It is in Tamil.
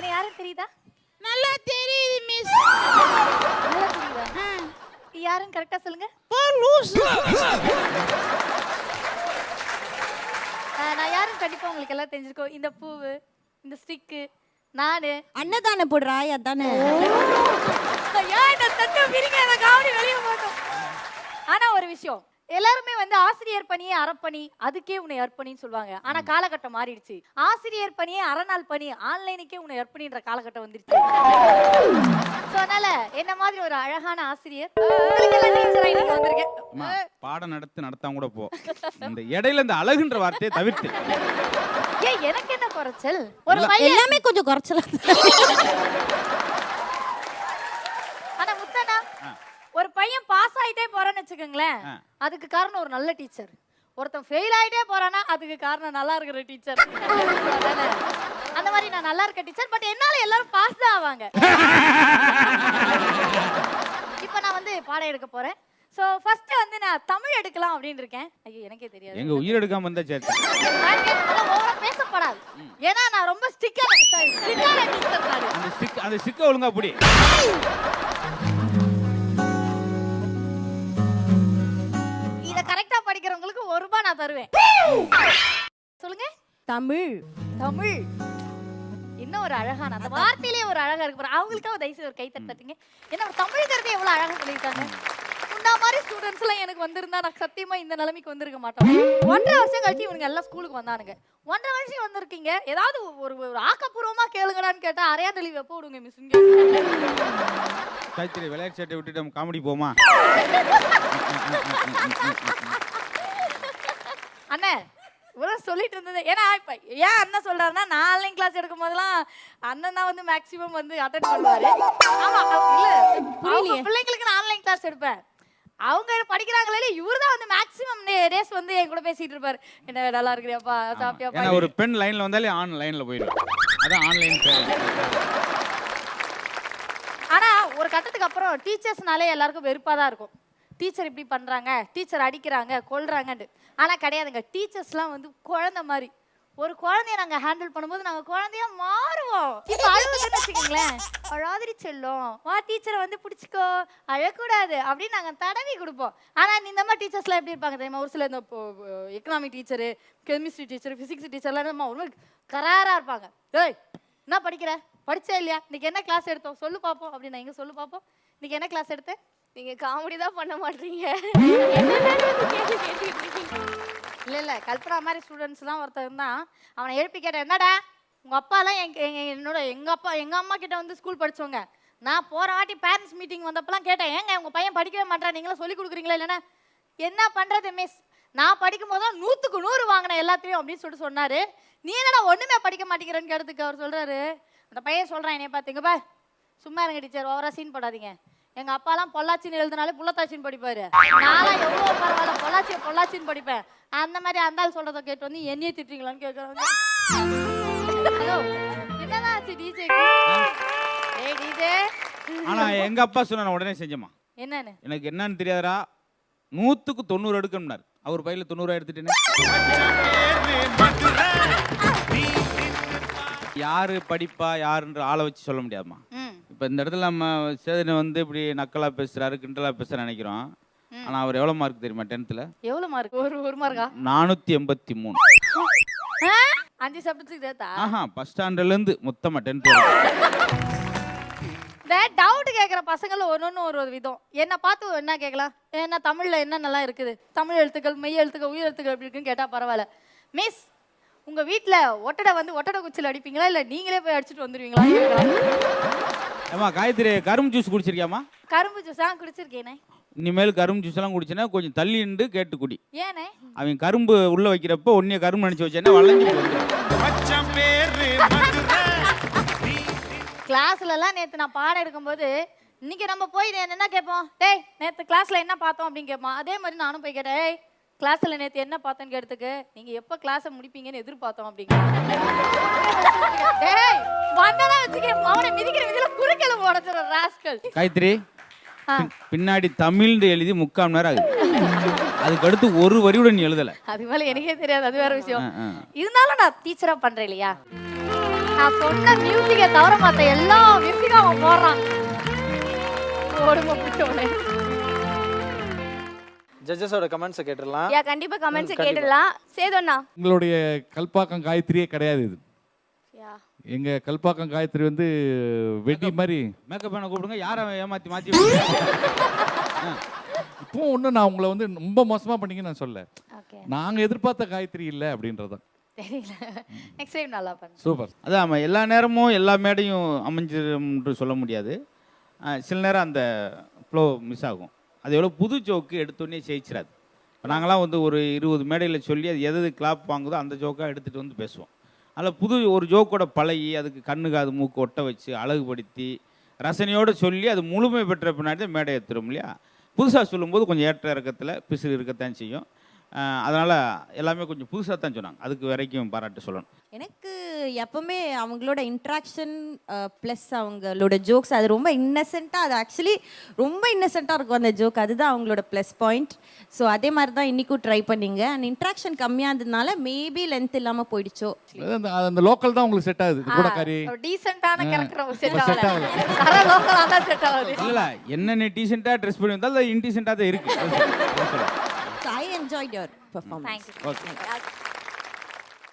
என்ன யாரும் தெரியுதா? நல்லா தெரியுது மிஸ். நல்லா தெரியுதா? யாரும் கரெக்டா சொல்லுங்க. நான் யாரும் கண்டிப்பா உங்களுக்கு எல்லாம் தெரிஞ்சிருக்கோம். இந்த பூவு, இந்த ஸ்டிக்கு, நானு அன்னதானே போடுறா அதானே. ஏன் இந்த தட்டு பிரிங்க, அந்த காவடி வெளியே போட்டோம். ஆனா ஒரு விஷயம், எல்லாருமே வந்து ஆசிரியர் பணியே அறப்பணி, அதுக்கே உன்னை அர்ப்பணின்னு சொல்லுவாங்க. ஆனா காலகட்டம் மாறிடுச்சு. ஆசிரியர் பணியே அறநாள் பணி, ஆன்லைனுக்கே உன்னை அர்ப்பணின்ற காலகட்டம் வந்துருச்சு. சோ அதனால என்ன மாதிரி ஒரு அழகான ஆசிரியர் டீச்சரா இன்னைக்கு வந்திருக்கேன். பாடம் நடத்தாம கூட போ. இந்த இடையில இந்த அழகுன்ற வார்த்தையை தவிர்த்து. ஏன் எனக்கு என்ன குறைச்சல்? ஒரு பையன் எல்லாமே கொஞ்சம் குறைச்சல. ஆனா முத்தனா, ஒரு பையன் பாஸ் ஆயிட்டே போறான்னு வச்சுக்கோங்களேன், அதுக்கு காரணம் ஒரு நல்ல டீச்சர். ஒருத்தன் ஃபெயில் ஆயிட்டே போறானா அதுக்கு காரணம் நல்லா இருக்கிற டீச்சர். அந்த மாதிரி நான் நல்லா இருக்க டீச்சர், பட் என்னால எல்லாரும் பாஸ் தான் ஆவாங்க. இப்போ நான் வந்து பாடம் எடுக்க போறேன். சோ ஃபர்ஸ்ட் வந்து நான் தமிழ் எடுக்கலாம் அப்படின்னு இருக்கேன். ஐயோ எனக்கே தெரியாது. எங்க உயிர் எடுக்காம வந்தா சரி. ஓவரா பேசப்படாது. ஏன்னா நான் ரொம்ப ஸ்டிக்கான டீச்சர் நான். அந்த ஸ்டிக்க ஒழுங்கா புடி. இத கரெக்ட்டா படிக்கிறவங்களுக்கு 1 ரூபாய் நான் தருவேன். சொல்லுங்க. தமிழ். தமிழ். இன்னும் ஒரு அழகான அந்த வார்த்தையிலே ஒரு அழகா இருக்கு பாரு. அவங்களுக்காக தயவுசெய்து ஒரு கை தட்டுங்க. ஏன்னா தமிழ்ங்கிறது எவ்வளவு அழகா சொல்லியிருக்காங்க. இந்த மாதிரி ஸ்டூடெண்ட்ஸ் எல்லாம் எனக்கு வந்திருந்தா நான் சத்தியமா இந்த நிலைமைக்கு வந்திருக்க மாட்டோம். 1.5 வருஷம் கழிச்சு இவங்க எல்லாம் ஸ்கூலுக்கு வந்தானுங்க. 1.5 வருஷம் வந்திருக்கீங்க, ஏதாவது ஒரு ஆக்கப்பூர்வமா கேளுங்கடான்னு கேட்டா அரையாண்டலி வெப்ப விடுங்க மிஸ். இங்க காய்ச்சல் விளையாட்டு சட்டை விட்டுட்டு நம்ம காமெடி போமா? அண்ணே இவ்வளோ சொல்லிட்டு இருந்தது. ஏன்னா இப்போ ஏன் அண்ணன் சொல்றாருன்னா, நான் ஆன்லைன் கிளாஸ் எடுக்கும் போதெல்லாம் அண்ணன் தான் வந்து மேக்ஸிமம் வந்து அட்டென்ட் பண்ணுவாரு. ஆமா இல்ல பிள்ளைங்களுக்கு நான் ஆன்லைன் கிளாஸ் எடுப்பேன். அவங்க படிக்கிறாங்களே, இவரு தான் வந்து மேக்ஸிமம் டேஸ் வந்து என் கூட பேசிட்டு இருப்பாரு. என்ன நல்லா இருக்கிறியாப்பா, சாப்பிட்டியாப்பா. ஏன்னா ஒரு பெண் லைன்ல வந்தாலே ஆன் லைன்ல போயிடும். அதான் ஆன்லைன் பேர். ஆனா ஒரு கட்டத்துக்கு அப்புறம் டீச்சர்ஸ்னாலே எல்லாருக்கும் வெறுப்பா தான் இருக்கும். டீச்சர் இப்படி பண்றாங்க, டீச்சர் அடிக்கிறாங்க, கொல்றாங்கன்னு. ஆனா கிடையாதுங்க. டீச்சர்ஸ்லாம் வந்து குழந்தை மாதிரி. ஒரு குழந்தைய நாங்க ஹேண்டில் பண்ணும்போது நாங்க குழந்தையா மாறுவோம். இப்ப அழுகுதுன்னு வச்சுக்கோங்களேன், அழாதிரி செல்லும், வா டீச்சரை வந்து பிடிச்சிக்கோ, அழக்கூடாது அப்படின்னு நாங்க தடவி கொடுப்போம். ஆனா இந்த மாதிரி டீச்சர்ஸ்லாம் எப்படி இருப்பாங்க தெரியுமா? ஒரு சில இந்த economic teacher, chemistry teacher, physics டீச்சர்லாம் ஒரு கராரா இருப்பாங்க. ஏய் என்ன படிக்கிற, படிச்சா இல்லையா, இன்னைக்கு என்ன கிளாஸ் எடுத்தோம் சொல்லு பார்ப்போம் அப்படின்னு. எங்க சொல்லு பார்ப்போம், இன்னைக்கு என்ன கிளாஸ் எடுத்தேன்? நீங்க காமெடி தான் பண்ண மாட்டீங்க. இல்ல கல்பனா மாதிரி ஸ்டூடெண்ட்ஸ்லாம் ஒருத்தர் இருந்தான். அவனை எழுப்பி கேட்டேன், என்னடா உங்க அப்பாலாம் எங்க அம்மா கிட்ட வந்து ஸ்கூல் படிச்சவங்க. நான் போற வாட்டி பேரண்ட்ஸ் மீட்டிங் வந்தப்பெல்லாம் கேட்டேன், ஏங்க உங்க பையன் படிக்கவே மாட்டான், நீங்களும் சொல்லி கொடுக்குறீங்களா இல்லைன்னா? என்ன பண்றது மிஸ், நான் படிக்கும் போதுதான் 100க்கு 100 வாங்கினேன் எல்லாத்தையும் அப்படின்னு சொல்லிட்டு சொன்னாரு. நீ என்னடா ஒண்ணுமே படிக்க மாட்டேங்கிறேன்னு கேட்டதுக்கு அவர் சொல்றாரு, அந்த பையன் சொல்றான் என்னைய பாத்தீங்கப்பா, சும்மா இருங்க டீச்சர், ஓவரா சீன் போடாதீங்க. எங்க அப்பாலாம் பொள்ளாச்சின்னு எழுதினாலே புள்ளத்தாச்சின்னு படிப்பாரு. நான்லாம் எவ்வளவு பரவாயில்ல பொள்ளாச்சின்னு படிப்பேன். அந்த மாதிரி அந்த ஆள் சொல்றதை கேட்டு வந்து என்னையே திட்டுறீங்களான்னு கேட்கறாங்க. ஹலோ என்னதான் ஆச்சு டிஜே? ஏய் டிஜே. ஆனா எங்க அப்பா சொன்ன உடனே செஞ்சமா. என்னன்னு? எனக்கு என்னன்னு தெரியாதா, 100க்கு 90 எடுக்கணும்னாரு. அவர் பையில 90 எடுத்துட்டேன்னு. யாரு படிப்பா யாருன்ற ஆளை வச்சு சொல்ல முடியாதுமா. இப்போ இந்த இடத்துல நம்ம சேதனை வந்து இப்படி நக்கலா பேசுறாரு, கிண்டலா பேசுற நினைக்கிறோம். ஆனா அவர் எவ்வளவு மார்க் தெரியுமா 10th? எவ்வளவு மார்க்? ஒரு மார்க்கா? 483. 5 சப்ஜெக்ட்ஸ் ஏத்தா? ஃபர்ஸ்ட் ஸ்டாண்டர்ட்ல இருந்து மொத்தமா 10th வரைக்கும். இந்த டவுட் கேக்குற பசங்கள ஒன்னொன்னு ஒரு விதம். என்ன பார்த்து என்ன கேட்கலாம், என்ன தமிழ்ல என்னென்னலாம் இருக்குது, தமிழ் எழுத்துக்கள், மெய் எழுத்துக்கள், உயிர் எழுத்துக்கள் எப்படி இருக்குன்னு கேட்டா பரவாயில்ல. மிஸ் உங்க வீட்ல ஒட்டடை குச்சில அடிப்பீங்களா இல்ல நீங்களே போய் அடிச்சிட்டு வந்துருவீங்களா? ஏமா காயத்ரி, கரும்பு ஜூஸ் குடிச்சிருக்கியாமா? கரும்பு ஜூஸ் குடிச்சிருக்கேனே. இனிமேல் கரும்பு ஜூஸ் எல்லாம் குடிச்சேன்னா கொஞ்சம் தள்ளி நின்று கேட்டு குடி. ஏனே? அவன் கரும்பு உள்ள வைக்கிறப்ப ஒன்னே கரும்பு நினைச்சு வச்சேன்னா வளைஞ்சு வந்துடும். கிளாஸ்ல எல்லாம் நேத்து நான் பாடம் எடுக்கும்போது, இன்னைக்கு நம்ம போய் என்ன கேட்போம், டேய் நேத்து கிளாஸ்ல என்ன பார்த்தோம் அப்படின்னு கேட்போம். அதே மாதிரி நானும் போய் கேட்டேன், ஏய் கிளாஸ்ல நேத்து என்ன பார்த்தேன்னு கேட்டதுக்கு, நீங்க எப்ப கிளாஸை முடிப்பீங்கன்னு எதிர்பார்த்தோம் அப்படிங்க. டேய் வந்தனா வச்சுக்க, அவனை மிதிக்கிற விதியில குறுக்கல போடுற ராஸ்கல். காயத்ரி பின்னாடி தமிழ்னு எழுதி 3/4 மணி நேரம் ஆகுது. அதுக்கு அடுத்து ஒரு வரியுடன் எழுதல. அது மேல எனக்கே தெரியாது, அது வேற விஷயம். இருந்தாலும் நான் டீச்சரா பண்றேன் இல்லையா? நான் சொன்ன மியூசிக்கை தவிர மத்த எல்லா மியூசிக்கும் அவன் போடுறான். ஓடுங்க பிடிச்சவனே. ஜட்ஜஸோட கமெண்ட்ஸை கேட்டுடலாம். யா கண்டிப்பா கமெண்ட்ஸ் கேட்டுடலாம். சேதோண்ணா. உங்களுடைய கல்பாக்கம் காயத்ரியே கிடையாது இது. யா எங்க கல்பாக்கம் காயத்ரி வந்து வெடி மாதிரி. மேக்கப் பண்ண கூப்பிடுங்க, யாரை ஏமாற்றி மாற்றி இப்போ ஒன்றும் நான் உங்களை வந்து ரொம்ப மோசமாக பண்ணீங்கன்னு நான் சொல்ல. ஓகே நாங்கள் எதிர்பார்த்த காயத்ரி இல்லை அப்படின்றதான். தெரியல. நெக்ஸ்ட் டைம் நல்லா பண்ணு. சூப்பர். அதான் நம்ம எல்லா நேரமும் எல்லா மேடையும் அமைஞ்சிரும்ன்று சொல்ல முடியாது. சில நேரம் அந்த ஃப்ளோ மிஸ் ஆகும். அது எவ்வளோ புது ஜோக்கு எடுத்தோடனே ஜெயிச்சிடாது. இப்போ நாங்களாம் வந்து ஒரு 20 மேடையில் சொல்லி அது எது கிளாப் வாங்குதோ அந்த ஜோக்காக எடுத்துகிட்டு வந்து பேசுவோம். அதில் புது ஒரு ஜோக்கோட பழகி அதுக்கு கண்ணு காது மூக்கு ஒட்ட வச்சு அழகுபடுத்தி ரசனையோடு சொல்லி அது முழுமை பெற்ற பின்னாடி தான் மேடை ஏற்றுறோம் இல்லையா. புதுசாக சொல்லும்போது கொஞ்சம் ஏற்ற இறக்கத்தில் பிசுறு இருக்கத்தான் செய்யும். அதனால் எல்லாமே கொஞ்சம் புதுசாக தான் சொன்னாங்க. அதுக்கு வரைக்கும் பாராட்டு சொல்லணும். எனக்கு எப்பவுமே அவங்களோட இன்ட்ராக்ஷன் ப்ளஸ் அவங்களோட ஜோக்ஸ் அது ரொம்ப இன்னசென்ட்டாக, அது ஆக்சுவலி ரொம்ப இன்னசென்ட்டாக இருக்கும் அந்த ஜோக். அதுதான் அவங்களோட ப்ளஸ் பாயிண்ட். ஸோ அதே மாதிரி தான் இன்றைக்கும் ட்ரை பண்ணீங்க. அண்ட் இன்ட்ராக்ஷன் கம்மியாக இருந்ததுனால மேபி லென்த் இல்லாமல் போயிடுச்சோ. அந்த லோக்கல் தான் உங்களுக்கு செட் ஆகுது. கூட காரி ஒரு டீசென்ட்டான கேரக்டர் செட் செட் ஆகல. ஆகுது. தர லோக்கலா தான் செட் ஆகுது. இல்லை என்ன நீ டீசெண்டாக ட்ரெஸ் பண்ணி வந்தால் அது இன்டீசெண்டாக தான் இருக்குது. I enjoyed your performance. Thank you. Okay.